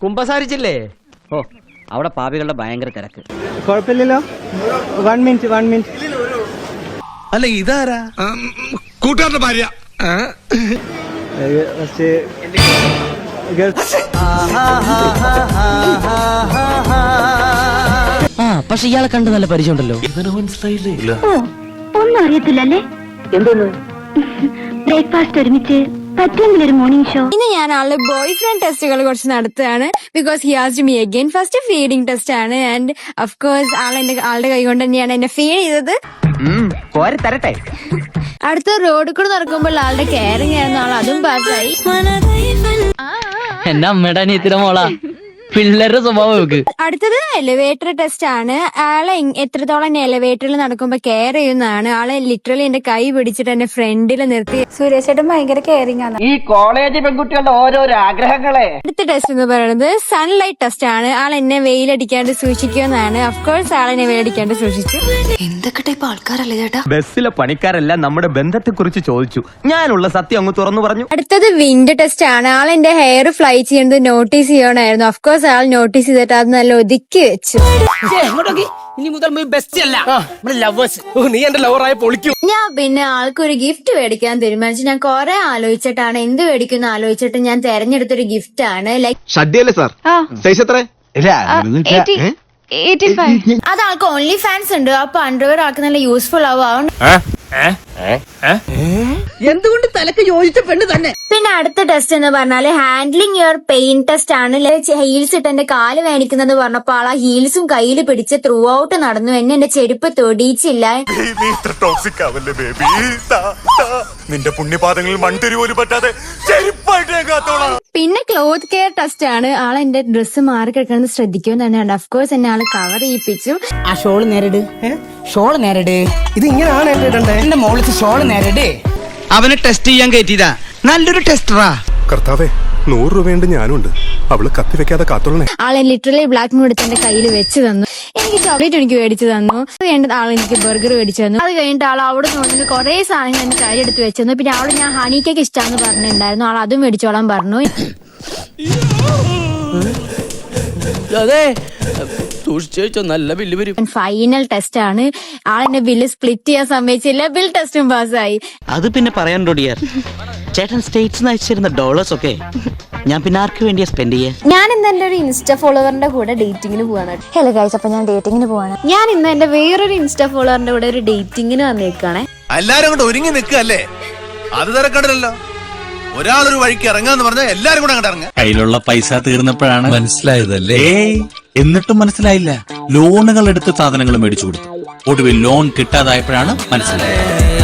കുമ്പസാരിച്ചില്ലേ? ഓ, അവിടെ പാപികളുടെ ഭയങ്കര തിരക്ക്. കുഴപ്പമില്ലല്ലോ. 1 മിനിറ്റ്. അല്ല ഇതാരാ? കൂട്ടുകാരുടെ ഭാര്യ. പക്ഷെ ഇയാളെ കണ്ട് നല്ല പരിചയമുണ്ടല്ലോ. മനസ്സിലായില്ലേ? ഒന്നും അറിയത്തില്ലല്ലേ? എന്തോന്ന് ബ്രേക്ക്ഫാസ്റ്റ് ഒരുമിച്ച് പറ്റുമെങ്കിലൊരു മോർണിംഗ് ഷോ. ഇന്ന് ഞാൻ ആളുടെ ബോയ് ഫ്രണ്ട് ടെസ്റ്റുകൾ കുറച്ച് നടത്തുകയാണ്. Because he asked me again. First feeding test ആണ്. ആൻഡ് ഓഫ് കോഴ്സ് ആളുടെ കൈ കൊണ്ട് തന്നെയാണ് എന്നെ ഫീഡ് ചെയ്തത്. കോരി തരട്ടെ. അടുത്ത റോഡിൽ കൂടെ നടക്കുമ്പോൾ ആളുടെ കെയറിംഗ് ആയിരുന്നു. ആൾ അതും പാസ്സായി. എന്റെ അമ്മയുടെ അനിയത്തിയുടെ മോളാ. പിള്ളേരുടെ സ്വഭാവം നോക്ക്. അടുത്തത് എലിവേറ്റർ ടെസ്റ്റ് ആണ്. ആളെ എത്രത്തോളം എലിവേറ്ററിൽ നടക്കുമ്പോ കെയർ ചെയ്യുന്നതാണ്. ആളെ ലിറ്ററലി എന്റെ കൈ പിടിച്ചിട്ട് എന്റെ ഫ്രണ്ടിൽ നിർത്തി. സുരേഷ് ചേട്ടൻ ഭയങ്കര കെയറിംഗ് ആണ്. ഈ കോളേജ് പെൺകുട്ടികളുടെ ഓരോരോ ആഗ്രഹങ്ങളെ. അടുത്ത ടെസ്റ്റ് എന്ന് പറയുന്നത് സൺലൈറ്റ് ടെസ്റ്റ് ആണ്. ആൾ എന്നെ വെയിലടിക്കാണ്ട് സൂക്ഷിക്കുമെന്നാണ്. ഓഫ്കോഴ്സ് ആളെന്നെ വെയിലടിക്കാണ്ട് സൂക്ഷിച്ചു. എന്തൊക്കെ ടൈപ്പ് ആൾക്കാരല്ലേ ചേട്ടാ? ബസ്സിലെ പണിക്കാരെല്ലാം നമ്മുടെ ബന്ധത്തെ കുറിച്ച് ചോദിച്ചു. ഞാനുള്ള സത്യം അങ്ങ് തുറന്നു പറഞ്ഞു. അടുത്തത് വിൻഡ് ടെസ്റ്റ് ആണ്. ആൾ എന്റെ ഹെയർ ഫ്ലൈ ചെയ്യുന്നത് നോട്ടീസ് ചെയ്യണമായിരുന്നു. ഓഫ്കോഴ്സ് ആൾ നോട്ടീസ് ചെയ്തിട്ട് അത് നല്ല ഒതുക്കി വെച്ചു. ഇനി മുതൽ ബെസ്റ്റ് അല്ല, ലവേഴ്സ്. നീ എന്റെ ലവറായ പൊളിക്കൂ. ഞാൻ പിന്നെ ആൾക്കൊരു ഗിഫ്റ്റ് മേടിക്കാൻ തീരുമാനിച്ചു. ഞാൻ കുറെ ആലോചിച്ചിട്ടാണ് എന്ത് മേടിക്കുന്ന ആലോചിച്ചിട്ട് ഞാൻ തെരഞ്ഞെടുത്തൊരു ഗിഫ്റ്റ് ആണ്. ലൈക്ക് ഷഡ്യല്ലേ സാർ? സൈസ് എത്ര? അത് ആൾക്ക് ഓൺലി ഫാൻസ് ഉണ്ട്. അപ്പൊ അണ്ടർവെയർ ആൾക്ക് നല്ല യൂസ്ഫുൾ ആവും. എന്തുകൊണ്ട് തലക്ക് യോജിച്ച പെണ്ണ് തന്നെ. പിന്നെ അടുത്ത ടെസ്റ്റ് എന്ന് പറഞ്ഞാല് ഹാൻഡ്ലിങ് യുവർ പെയിൻ ടെസ്റ്റ് ആണ്. ഹീൽസ് ഇട്ട് എന്റെ കാല് വേണിക്കുന്നത് പറഞ്ഞപ്പോ ആൾ ആ ഹീൽസും കയ്യിൽ പിടിച്ച് ത്രൂ ഔട്ട് നടന്നു. എന്റെ ചെരുപ്പ് തൊടിയിച്ചില്ല. നിന്റെ പുണ്യപാദങ്ങളിൽ മൺതരി പോലും പറ്റാതെ പിന്നെ ക്ലോത്ത് കെയർ ടെസ്റ്റ് ആണ്. ആൾ എന്റെ ഡ്രസ്സ് മാറി കിടക്കുന്നത് ശ്രദ്ധിക്കുമെന്നാണ്. ഓഫ്കോഴ്സ് എന്നെ ആള് കവർ ചെയ്യിപ്പിച്ചു. ആ ഷോള് നേരിട്, ഷോള് നേരിട്. ഇത് ഇങ്ങനെയാണ് എന്റെ മോളിച്ച് ഷോള് നേരിട്. അവനെ ടെസ്റ്റ് ചെയ്യാൻ കയറ്റിയതാ. നല്ലൊരു ടെസ്റ്ററാ. കർത്താവേ, 100 രൂപയുണ്ട് ഞാനുണ്ട്. അവള് കത്തി വെക്കാതെ കാത്തോളണേ. ആളെ ലിറ്ററലി ബ്ലാക്ക് മൂഡ് എന്റെ കയ്യിൽ വെച്ച് തന്നു. എനിക്ക് ചോക്ലേറ്റ് എനിക്ക് മേടിച്ചു തന്നു. അത് കഴിഞ്ഞിട്ട് ആൾ എനിക്ക് ബർഗർ മേടിച്ചു തന്നു. അത് കഴിഞ്ഞിട്ട് ആൾ അവിടെ നിന്ന് കുറെ സാധനങ്ങൾ എന്റെ കയ്യിൽ എടുത്ത് വെച്ചു തന്നു. പിന്നെ ആള് ഞാൻ ഹണി കേക്ക് ഇഷ്ടമാണെന്ന് പറഞ്ഞിട്ടുണ്ടായിരുന്നു. ആൾ അതും മേടിച്ചോളാൻ പറഞ്ഞു. അതെ, സൂക്ഷിച്ചു, നല്ല ബില്ല് വരും. ഫൈനൽ ടെസ്റ്റ് ആണ്. ആളെന്നെ ബില്ല് സ്പ്ലിറ്റ് ചെയ്യാൻ സമ്മതിച്ചില്ല. ബിൽ ടെസ്റ്റും പാസ്സായി. അത് പിന്നെ പറയാൻ റോഡിയാർ. ചേട്ടൻ സ്റ്റേറ്റ്സ് അയച്ചിരുന്ന ഡോളേഴ്സ് ഒക്കെ ഞാൻ പിന്നെ ആർക്ക് വേണ്ടിയാ സ്പെൻഡ് ചെയ്യാൻ? ഞാൻ ഇന്ന് എന്റെ ഒരു ഇൻസ്റ്റാ ഫോളോവറിന്റെ കൂടെ ഡേറ്റിംഗിന് പോവാണ്. ഹലോ ഗൈസ്, അപ്പൊ ഞാൻ ഡേറ്റിംഗിന് പോവാണ്. ഞാൻ ഇന്ന് എന്റെ വേറൊരു ഇൻസ്റ്റാ ഫോളോവറിന്റെ കൂടെ ഒരു ഡേറ്റിംഗിന് വന്നേക്കാണ്. എല്ലാരും കൂടെ ഒരുങ്ങി നിൽക്കല്ലേ? അത് തിരക്കണ്ടല്ലോ. ഒരാളൊരു വഴിക്ക് ഇറങ്ങാന്ന് പറഞ്ഞാൽ എല്ലാരും കൂടെ അങ്ങോട്ട് ഇറങ്ങാം. കയ്യിലുള്ള പൈസ തീർന്നപ്പോഴാണ് മനസ്സിലായതല്ലേ? എന്നിട്ടും മനസ്സിലായില്ല. ലോണുകൾ എടുത്ത് സാധനങ്ങൾ മേടിച്ചു കൊടുത്തു. ഒടുവിൽ ലോൺ കിട്ടാതായപ്പോഴാണ് മനസ്സിലായത്.